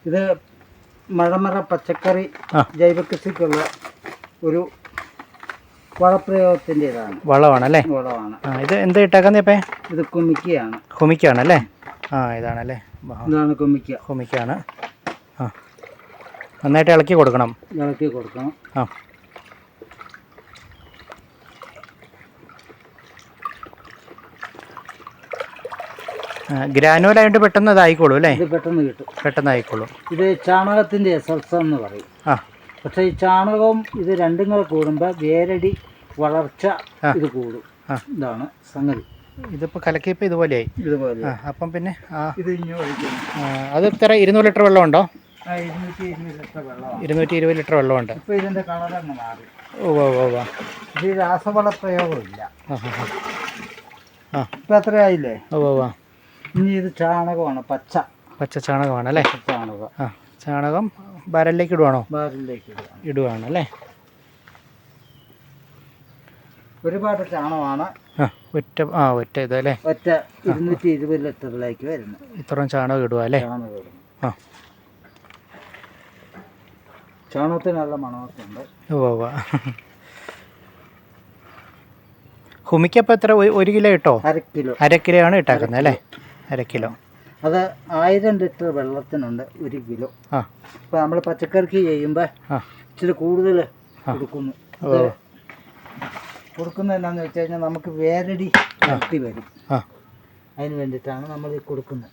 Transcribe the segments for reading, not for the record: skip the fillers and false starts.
ഇത് മഴമറ പച്ചക്കറി ജൈവ കൃഷിക്കുള്ള ഒരു വളപ്രയോഗത്തിൻ്റെതാണ്. വളമാണല്ലേ? വളമാണ്. ഇത് എന്ത് ഇട്ടേക്കുന്നേ? ഇത് കുമിക്കയാണ്. കുമിക്കാണല്ലേ? ഇതാണല്ലേ? ഇതാണ് കുമിക്ക. കുമിക്കാണ്. നന്നായിട്ട് ഇളക്കി കൊടുക്കണം. ഇളക്കി കൊടുക്കണം. ഗ്രാനുവലായിട്ട് പെട്ടെന്ന് ഇതായിക്കോളൂ അല്ലേ? ഇത് പെട്ടെന്ന് കിട്ടും. പെട്ടെന്ന് ആയിക്കോളൂ. ഇത് ചാണകത്തിൻ്റെ എസൽസ എന്ന് പറയും. പക്ഷേ ഈ ചാണകവും ഇത് രണ്ടും കൂടെ കൂടുമ്പോൾ വേരടി വളർച്ച ഇത് കൂടും. ഇതാണ് സംഗതി. ഇതിപ്പോൾ കലക്കിയപ്പോൾ ഇതുപോലെയായി. ഇതുപോലെ. അപ്പം പിന്നെ ഇത് ഇനി ഒഴിക്കണം. അത് ഇത്ര 200 ലിറ്റർ വെള്ളമുണ്ടോ? 220 ലിറ്റർ വെള്ളമാണ്. 220 ലിറ്റർ വെള്ളമുണ്ട്. ഇപ്പോൾ ഇതിൻ്റെ കളറങ്ങ് മാറി. ഇത് രാസവള പ്രയോഗമില്ല. ഇപ്പം എത്രയായില്ലേ? ഇനി ഇത് ചാണകമാണ്. പച്ച ചാണകമാണ് അല്ലേ? ചാണകം. ചാണകം ബാരലിലേക്ക് ഇടുവാണോ? ബാരലിലേക്ക് ഇടുവാണ് അല്ലേ? ഒരുപാട് ചാണകമാണ്. ഒറ്റ ഇതല്ലേ? ഒറ്റ 220 ലിറ്ററിലേക്ക് വരുന്നു. ഇത്രയും ചാണകം ഇടുക അല്ലേ? ചാണകത്തിന് നല്ല മണമൊക്കെ ഉണ്ട്. ഹുമിക്കപ്പം എത്ര? 1 കിലോ ഇട്ടോ? അര കിലോ ആണ് ഇട്ടാക്കുന്നത് അല്ലേ? അര കിലോ. അത് 1000 ലിറ്റർ വെള്ളത്തിനുണ്ട് 1 കിലോ. ഇപ്പം നമ്മൾ പച്ചക്കറിക്ക് ചെയ്യുമ്പോൾ ഇച്ചിരി കൂടുതൽ കൊടുക്കുന്നു. കൊടുക്കുന്നത് എന്താണെന്ന് വെച്ച് കഴിഞ്ഞാൽ നമുക്ക് വേരടി കട്ടി വരും. അതിന് വേണ്ടിയിട്ടാണ് നമ്മൾ ഈ കൊടുക്കുന്നത്.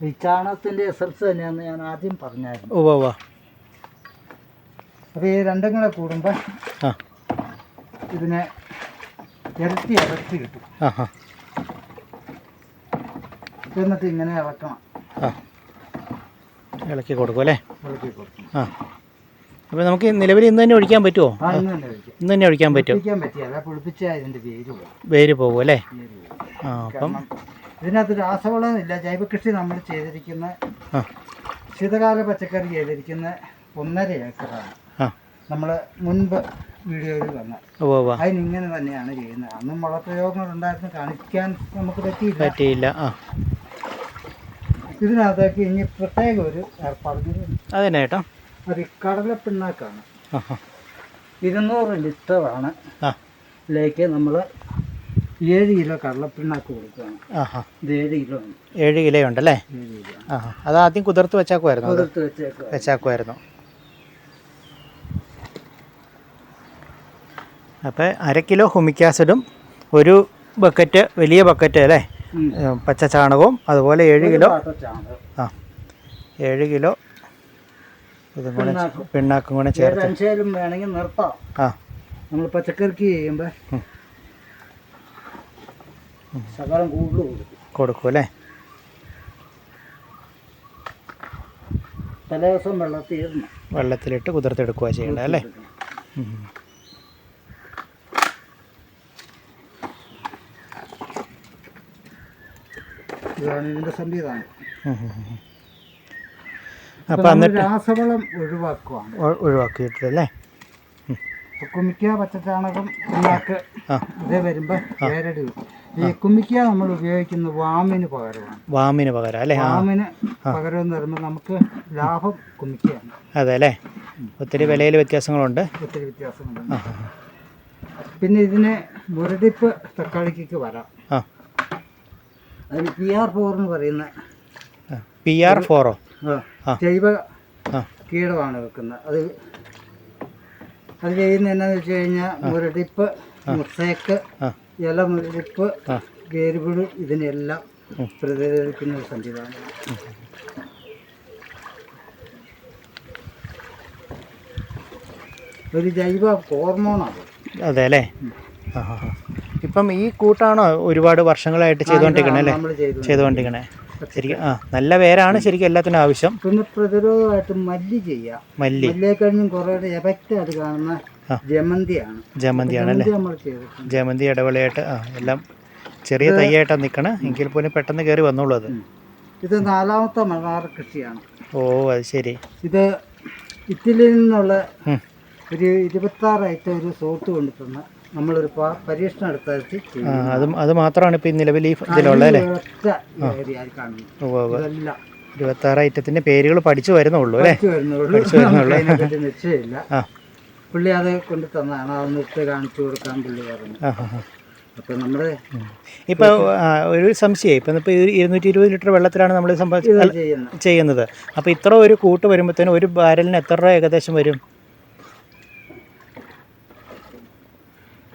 ഈ ചാണകത്തിൻ്റെ എസൽസ് തന്നെയാണെന്ന് ഞാൻ ആദ്യം പറഞ്ഞായിരുന്നു. അപ്പോൾ ഈ രണ്ടും കൂടെ കൂടുമ്പോൾ ഇതിനെ ഇരട്ടി കിട്ടും. എന്നിട്ട് ഇങ്ങനെ ഇളക്കണം. ഇളക്കി കൊടുക്കും അല്ലേ? ഇളക്കി കൊടുക്കും. അപ്പോൾ നമുക്ക് നിലവിൽ ഇന്ന് തന്നെ ഒഴിക്കാൻ പറ്റുമോ? ഇന്ന് തന്നെ ഒഴിക്കാൻ പറ്റും. പറ്റിയല്ല, പൊളിപ്പിച്ചാൽ ഇതിൻ്റെ വേര് പോകും അല്ലേ? അപ്പം ഇതിനകത്ത് രാസവളമില്ല. ജൈവകൃഷി നമ്മൾ ചെയ്തിരിക്കുന്ന ശീതകാല പച്ചക്കറി ചെയ്തിരിക്കുന്ന 1.5 ഏക്കറാണ്. നമ്മൾ മുൻപ് വീഡിയോയിൽ വന്ന അതിനിങ്ങനെ തന്നെയാണ് ചെയ്യുന്നത്. അന്നും വളപ്രയോഗങ്ങളുണ്ടായിരുന്നു, കാണിക്കാൻ നമുക്ക് പറ്റിയില്ല. ഇതിനകത്തേക്ക് ഇനി പ്രത്യേക ഒരു ഏർപ്പാട്. അതെന്നെ കേട്ടോ, ഒരു കടലപ്പിണ്ണാക്കാണ്. 200 ലിറ്ററാണ്. ഇതിലേക്ക് നമ്മൾ 7 കിലോ കടലപ്പിണ്ണാക്ക് കൊടുക്കുകയാണ്. ഇത് 7 കിലോ ആണ്. 7 കിലോ ഉണ്ടല്ലേ? അത് ആദ്യം കുതിർത്ത് വെച്ചാക്കുമായിരുന്നു. അപ്പോൾ 1 കിലോ ഹുമിക് ആസിഡും 1 ബക്കറ്റ്, വലിയ ബക്കറ്റ് അല്ലേ, പച്ച ചാണകവും, അതുപോലെ 7 കിലോ 7 കിലോ ഇതും കൂടെ പിണ്ണാക്കും കൂടെ ചേർത്ത് വേണമെങ്കിൽ നിർത്താം. നമ്മൾ പച്ചക്കറിക്ക് ചെയ്യുമ്പോൾ ശകലം കൂടുതൽ കൊടുക്കും അല്ലേ? തലേദിവസം വെള്ളത്തിലിട്ട് കുതിർത്തെടുക്കുക ചെയ്യേണ്ടത് അല്ലേ? ഇതാണ് ഇതിൻ്റെ സംവിധാനം. അപ്പം എന്നിട്ട് രാസവളം ഒഴിവാക്കിയിട്ടല്ലേ? കുമിക്ക, പച്ചച്ചാണകം, പിണ്ണാക്ക് ഇതേ വരുമ്പോൾ വേരടി. ഈ കുമിക്ക നമ്മൾ ഉപയോഗിക്കുന്നത് വാമിന് പകരം അല്ലേ? വാമിന് പകരം എന്ന് പറയുമ്പോൾ നമുക്ക് ലാഭം കുമിക്കയാണ്. അതെ അല്ലേ? ഒത്തിരി വിലയിൽ വ്യത്യാസങ്ങളുണ്ട്. പിന്നെ ഇതിന് മുരടിപ്പ് തക്കാളിക്ക് വരാം. അതിന് PR4 എന്ന് പറയുന്ന PR4 ജൈവ കീടമാണ് വെക്കുന്നത്. അത് ചെയ്യുന്നത് എന്നാന്ന് വെച്ച് കഴിഞ്ഞാൽ മുരടിപ്പ്, മുസേക്ക്, ഇല മുരടിപ്പ്, വേരുപുഴു ഇതിനെല്ലാം പ്രതിരോധിക്കുന്ന ഒരു സംവിധാനം. ഒരു ജൈവ ഹോർമോണാണ്. അതെ അല്ലേ? ഇപ്പം ഈ കൂട്ടാണോ ഒരുപാട് വർഷങ്ങളായിട്ട് ചെയ്തുകൊണ്ടിരിക്കണേ അല്ലേ? ചെയ്തുകൊണ്ടിരിക്കണേ. ശരിക്കും നല്ല വേരാണ് ശരിക്കും എല്ലാത്തിനും ആവശ്യം. പിന്നെ പ്രതിരോധമായിട്ട് മല്ലി ചെയ്യാം. മല്ലിയെക്കഴിഞ്ഞും കുറേ എഫക്റ്റ് ആയിട്ട് കാണുന്ന ജമന്തിയാണ് അല്ലേ? ജമന്തി ഇടവേളയായിട്ട് എല്ലാം ചെറിയ തൈയായിട്ടാണ് നിൽക്കണേ, എങ്കിൽ പോലും പെട്ടെന്ന് കയറി വന്നോളൂ. അത് ഇത് 4ാമത്തെ മലബാർ കൃഷിയാണ്. അത് ശരി. ഇത് ഇറ്റലിയിൽ നിന്നുള്ള ഒരു 26 ഐറ്റം ഒരു സോർട്ട് കൊണ്ടിട്ടുള്ള നമ്മളൊരു പരീക്ഷണം എടുത്തി. അത് മാത്രമാണ് ഇപ്പം നിലവിൽ ഈ ഇതിലുള്ളത് അല്ലേ? 26 ഐറ്റത്തിൻ്റെ പേരുകൾ പഠിച്ചു വരുന്നുള്ളൂ അല്ലേ? പഠിച്ചു വരുന്നുള്ളൂ. നിശ്ചയമില്ല. പുള്ളി അത് കൊണ്ട് തന്നാണ്, അതൊന്ന് ഇട്ട് കാണിച്ചു കൊടുക്കാൻ പുള്ളി പറഞ്ഞു. അപ്പം നമ്മുടെ ഇപ്പോൾ ഒരു സംശയം, ഇപ്പം ഇപ്പോൾ 220 ലിറ്റർ വെള്ളത്തിലാണ് നമ്മൾ ചെയ്യുന്നത്. അപ്പോൾ ഇത്ര ഒരു കൂട്ട് വരുമ്പോഴത്തേനും ഒരു ബാരലിന് എത്ര രൂപ ഏകദേശം വരും?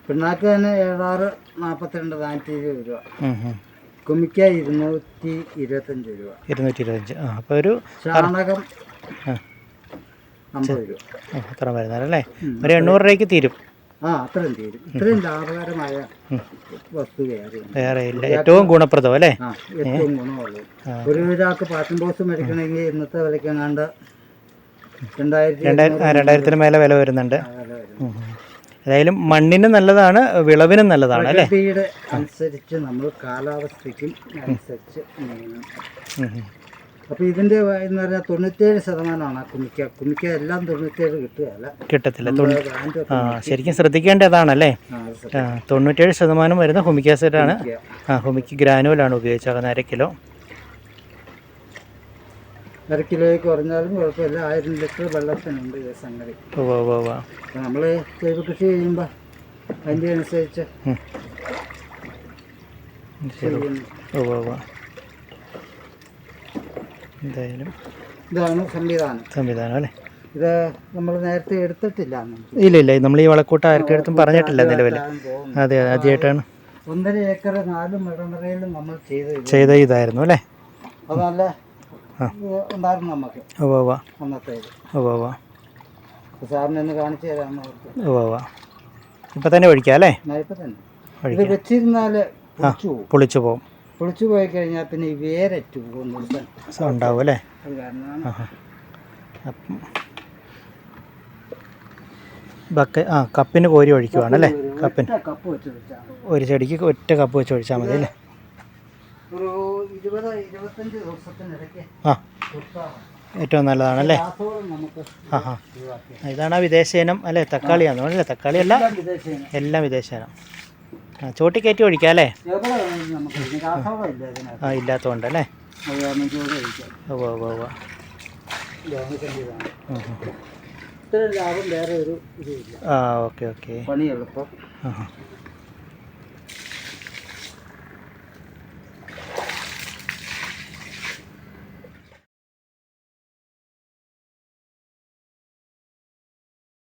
പിണ്ണാക്ക് തന്നെ 42 രൂപ, കുമിക്ക 225 രൂപ. 225. അപ്പോൾ ഒരു ചാണകം 50 രൂപ. അത്ര വരുന്നല്ലേ? ഒരു 800 രൂപയ്ക്ക് തീരും. അത്രയും തീരും. ഇത്രയും ലാഭകരമായ വസ്തു വേറെ ഇല്ല. ഏറ്റവും ഗുണപ്രദം അല്ലേ? ഏറ്റവും ഗുണമുള്ളത്. ഒരാൾക്ക് പാഷൻ ബോക്സ് മേടിക്കണമെങ്കിൽ ഇന്നത്തെ വിലക്കെങ്ങാണ്ട് 2000 മേലെ വില വരുന്നുണ്ട്. ഏതായാലും മണ്ണിന് നല്ലതാണ്, വിളവിനും നല്ലതാണ് അല്ലേ? പ്രകൃതിയുടെ അനുസരിച്ച് നമ്മൾ കാലാവസ്ഥയ്ക്കും അനുസരിച്ച്. അപ്പോൾ ഇതിൻ്റെ എന്ന് പറഞ്ഞാൽ 97% കുമിക്ക എല്ലാം 97 കിട്ടത്തില്ല. ശരിക്കും ശ്രദ്ധിക്കേണ്ടതാണല്ലേ? 97% വരുന്ന ഹുമിക് ആസിഡാണ്. ഹുമിക് ഗ്രാനുവലാണ് ഉപയോഗിച്ചത്. 1/2 കിലോ. 1/2 കിലോയ്ക്ക് കുറഞ്ഞാലും കുഴപ്പമില്ല. 1000 ലിറ്റർ വെള്ളത്തിനുണ്ട് ഇത് സംഗതി. നമ്മൾ ജൈവ കൃഷി ചെയ്യുമ്പോൾ അതിൻ്റെ അനുസരിച്ച് എന്തായാലും ഇതാണ് സംവിധാനം അല്ലേ? ഇത് നമ്മൾ നേരത്തെ എടുത്തിട്ടില്ല. ഇല്ല, നമ്മൾ ഈ വളക്കൂട്ട ആർക്കെടുത്തും പറഞ്ഞിട്ടില്ല നിലവിൽ. അതെ, ആദ്യമായിട്ടാണ്. 1.5 ഏക്കർ 4 മെടനറയിലും നമ്മൾ ചെയ്ത ഇതായിരുന്നു അല്ലേ? അത് നല്ല ഉണ്ടായിരുന്നു നമുക്ക് അന്നത്തെ. സാറിനെ കാണിച്ചു തരാം. ഇപ്പം തന്നെ ഒഴിക്കാം അല്ലേ? ഇപ്പം തന്നെ ഇത് വെച്ചിരുന്നാൽ പൊളിച്ചു പോകും. പൊളിച്ചു പോയി കഴിഞ്ഞാൽ പിന്നെ ഈ വേരറ്റ് ഉണ്ടാവും അല്ലേ? അത് കാരണമാണ്. കപ്പിന് കോരി ഒഴിക്കുവാണല്ലേ? കപ്പിന് കപ്പ് വെച്ച് വെച്ചാൽ ഒരു ചെടിക്ക് ഒറ്റ കപ്പ് വെച്ച് ഒഴിച്ചാൽ മതി അല്ലേ? ഒരു 20-25 ദിവസത്തിനിടയ്ക്ക് ഏറ്റവും നല്ലതാണല്ലേ? ഇതാണ് വിദേശയിനം അല്ലേ? തക്കാളിയാണോ അല്ലേ? തക്കാളിയല്ല, എല്ലാം വിദേശയിനം. ചോട്ടി കയറ്റി ഒഴിക്കാം അല്ലേ? ഇല്ലാത്തതുകൊണ്ടല്ലേ? ലാഭം വേറെ ഒരു ഇതില്ല. ഓക്കെ. പണി എളുപ്പം.